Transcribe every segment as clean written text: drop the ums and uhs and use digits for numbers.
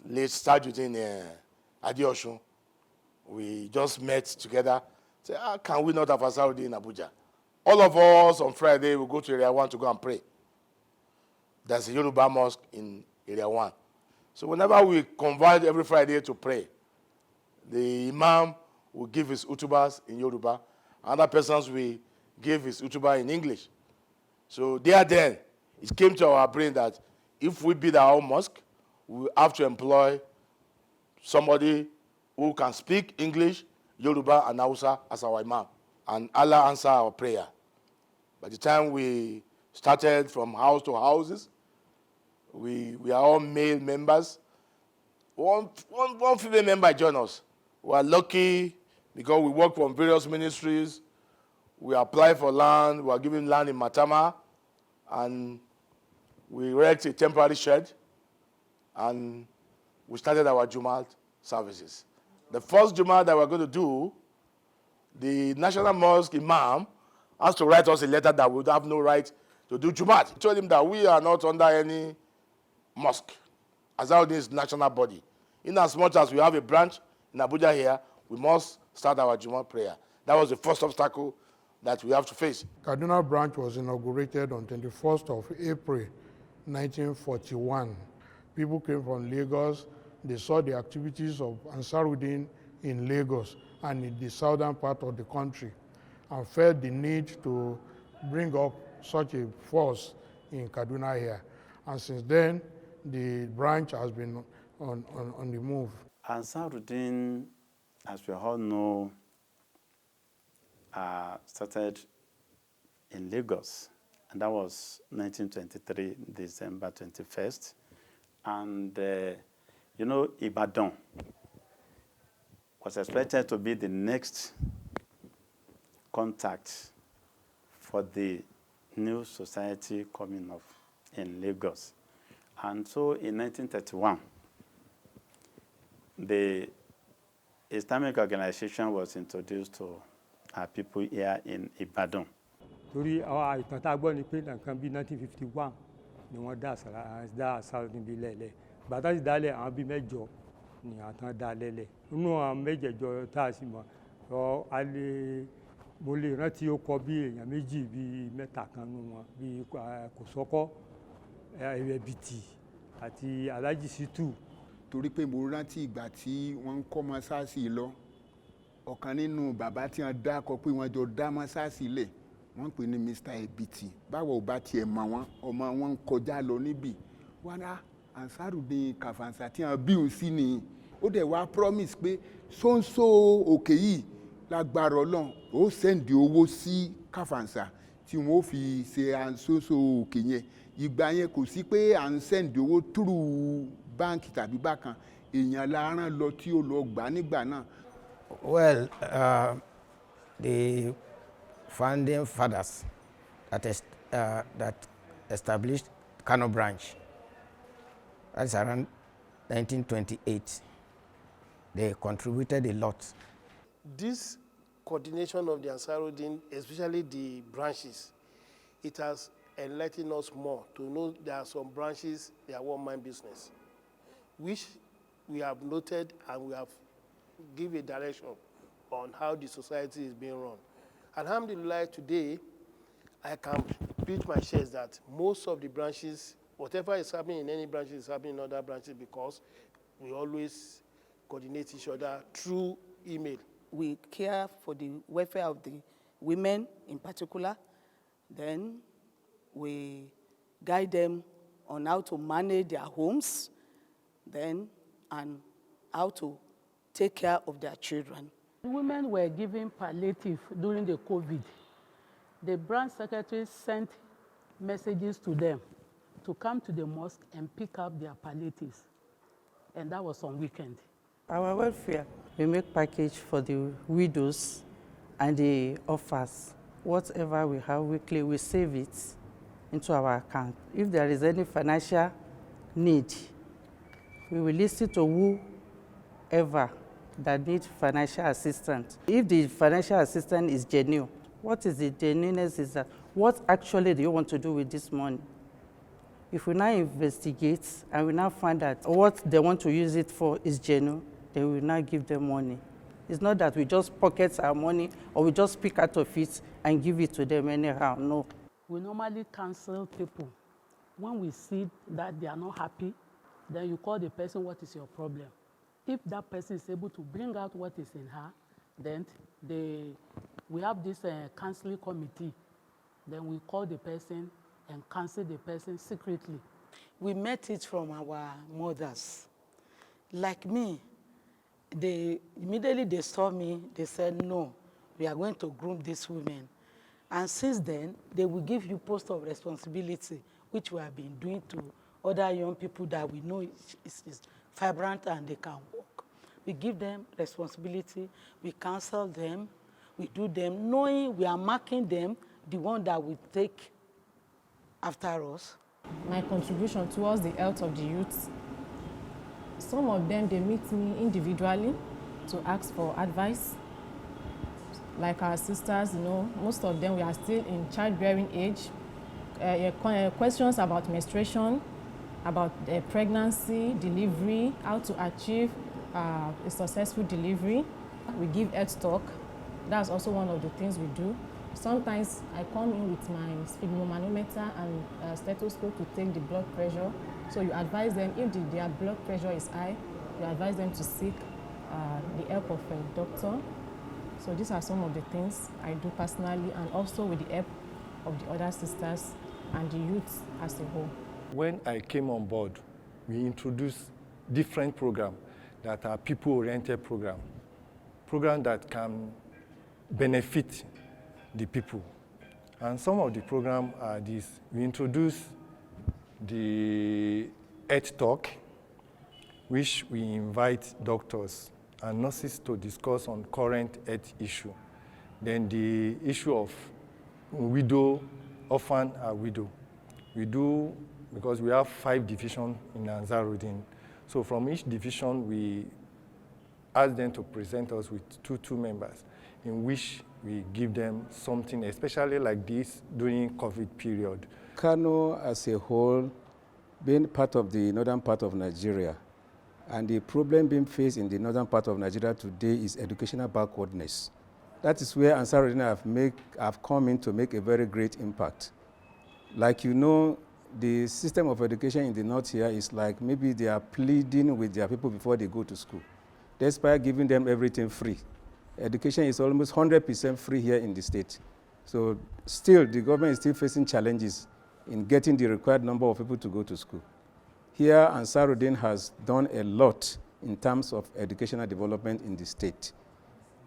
late Ansarrudeen Adioshun. We just met together. Say, can we not have Ansarrudeen in Abuja? All of us on Friday will go to Area 1 to go and pray. There's a Yoruba mosque in Area 1. So whenever we converge every Friday to pray, the Imam will give his utubas in Yoruba. Other persons will give his utuba in English. So then, it came to our brain that if we build our own mosque, we have to employ somebody who can speak English, Yoruba, and Hausa as our Imam. And Allah answered our prayer. By the time we started from house to houses, we are all male members. One female member joined us. We are lucky because we work from various ministries. We apply for land. We are given land in Matama. And we erect a temporary shed. And we started our Jumat services. The first Jumat that we're going to do, the National Mosque Imam has to write us a letter that we would have no right to do Jumat. He told him that we are not under any mosque. Ansarrudeen is national body. In as much as we have a branch in Abuja here, we must start our Jumat prayer. That was the first obstacle that we have to face. Kaduna branch was inaugurated on 21st of April, 1941. People came from Lagos. They saw the activities of Ansarrudeen in Lagos and in the southern part of the country and felt the need to bring up such a force in Kaduna here. And since then, the branch has been on the move. Ansarrudeen, as we all know, started in Lagos, and that was 1923, December 21st. And, Ibadan was expected to be the next contact for the new society coming up in Lagos. And so in 1931, the Islamic organization was introduced to our people here in Ibadan. Torí àwọn ìtàn tá a gbọ́ ni pé nǹkan bíi 1951 ni wọ́n dá Ansarrudeen bí lẹ́lẹ̀. Bàtà sì dálẹ̀ àwọn bíi mẹ́jọ ni àtàn dá lẹ́lẹ̀. Nínú àwọn mẹ́jẹ̀jọ tá a sì mọ̀ mo lè rántí ó kọ bí èèyàn méjì bíi mẹ́ta kan nínú wọn bíi Kòsọ́kọ́, Ẹ̀bìtì àti Alhaji Situ. Torí pé mo rántí ìgbà tí wọ́n ń kọ́ mọ́sáàsì lọ, ọ̀kan nínú bàbá tí wọ́n dákọ pé wọ́n jọ dá mọ́sáàsì lẹ̀, wọ́n pè ní Mr. Ẹ̀bìtì. Báwo bá tiẹ̀ mọ̀ wọ́n, ọmọ wọn ń kọjá lọ níbí. Wọ́n á Ansarrudeen Kàfàǹsà tí wọ́n bí òun sí ni. Ó dẹ̀ wá promise pé sóńsó òkè yìí lágbára Ọlọ́run ó sẹ́ǹdì owó sí Kàfàǹsà tí wọ́n ó fi ṣe sóńsó òkè yẹn. Ìgbà yẹn kò sí pé à ń sẹ́ǹdì owó through báńkì tàbí bákan, èèyàn la rán lọ tí ó lọ gbà nígbà náà. Well, the founding fathers that established Kano branch, that's around 1928. They contributed a lot. This coordination of the Ansarrudeen, especially the branches, it has enlightened us more to know there are some branches, they are one-man business, which we have noted and we have given a direction on how the society is being run. Alhamdulillah, today, I can beat my chest that most of the branches, whatever is happening in any branches is happening in other branches because we always coordinate each other through email. We care for the welfare of the women in particular. Then we guide them on how to manage their homes, and how to take care of their children. Women were given palliative during the COVID. The branch secretary sent messages to them to come to the mosque and pick up their palliatives. And that was on weekend. Our welfare, we make package for the widows and the orphans. Whatever we have weekly, we save it into our account. If there is any financial need, we will listen to whoever that needs financial assistance. If the financial assistance is genuine, what is the genuineness is that what actually do you want to do with this money? If we now investigate and we now find that what they want to use it for is genuine, then we will now give them money. It's not that we just pocket our money or we just pick out of it and give it to them anyhow, no. We normally counsel people. When we see that they are not happy, then you call the person, what is your problem? If that person is able to bring out what is in her, then we have this counseling committee. Then we call the person and counsel the person secretly. We met it from our mothers. Like me, immediately they saw me, they said, no, we are going to groom these women. And since then, they will give you post of responsibility, which we have been doing to other young people that we know is vibrant and they can work. We give them responsibility, we counsel them, we do them, knowing we are marking them, the one that will take after us. My contribution towards the health of the youth, some of them, they meet me individually to ask for advice. Like our sisters, you know, most of them, we are still in childbearing age. Questions about menstruation, about pregnancy, delivery, how to achieve a successful delivery. We give health talk. That's also one of the things we do. Sometimes I come in with my sphygmomanometer and stethoscope to take the blood pressure. So you advise them, if their blood pressure is high, you advise them to seek the help of a doctor. So these are some of the things I do personally, and also with the help of the other sisters and the youth as a whole. When I came on board, we introduced different programs that are people-oriented programs that can benefit the people. And some of the programs are these. We introduced the Health Talk, which we invite doctors and nurses to discuss on current health issue. Then the issue of widow, orphan and widow. We do, because we have 5 divisions in Ansarrudeen. So from each division, we ask them to present us with two members, in which we give them something, especially like this during COVID period. Kano as a whole, being part of the northern part of Nigeria, and the problem being faced in the northern part of Nigeria today is educational backwardness. That is where Ansarrudeen have come in to make a very great impact. Like you know, the system of education in the north here is like maybe they are pleading with their people before they go to school, despite giving them everything free. Education is almost 100% free here in the state. So still, the government is still facing challenges in getting the required number of people to go to school. Here, Ansarrudeen has done a lot in terms of educational development in the state.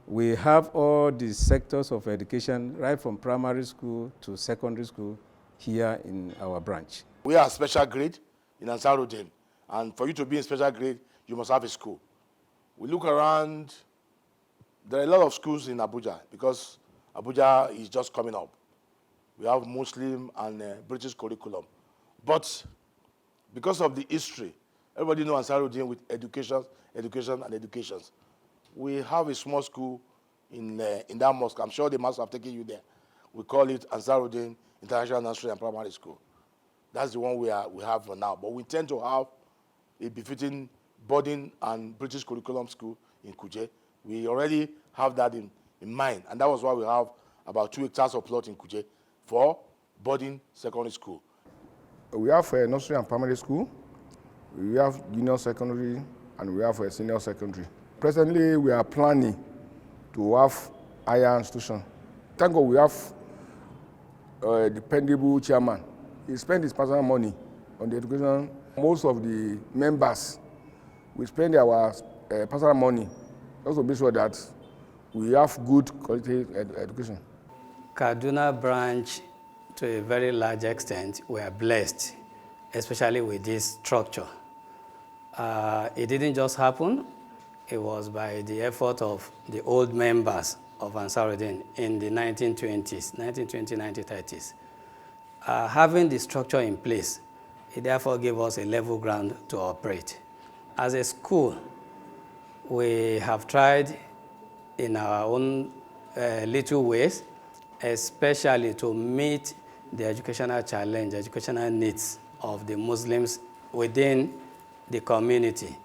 We have all the sectors of education, right from primary school to secondary school, here in our branch. We are special grade in Ansarrudeen, and for you to be in special grade, you must have a school. We look around, there are a lot of schools in Abuja, because Abuja is just coming up. We have Muslim and British curriculum. But because of the history, everybody knows Ansarrudeen with education, and educations. We have a small school in that mosque. I'm sure the mosque have taken you there. We call it Ansarrudeen International Nursery and Primary School. That's the one we have for now. But we intend to have a befitting boarding and British curriculum school in Kuje. We already have that in mind, and that was why we have about 2 hectares of plot in Kuje for boarding secondary school. We have a nursery and primary school, we have junior secondary, and we have a senior secondary. Presently, we are planning to have higher institution. Thank God we have a dependable chairman. He spent his personal money on the education. Most of the members, we spend our personal money also to be sure that we have good quality education. Kaduna branch, to a very large extent, we are blessed, especially with this structure. It didn't just happen. It was by the effort of the old members of Ansarrudeen in the 1920s, 1930s. Having the structure in place, it therefore gave us a level ground to operate. As a school, we have tried in our own little ways, especially to meet the educational challenge, educational needs of the Muslims within the community.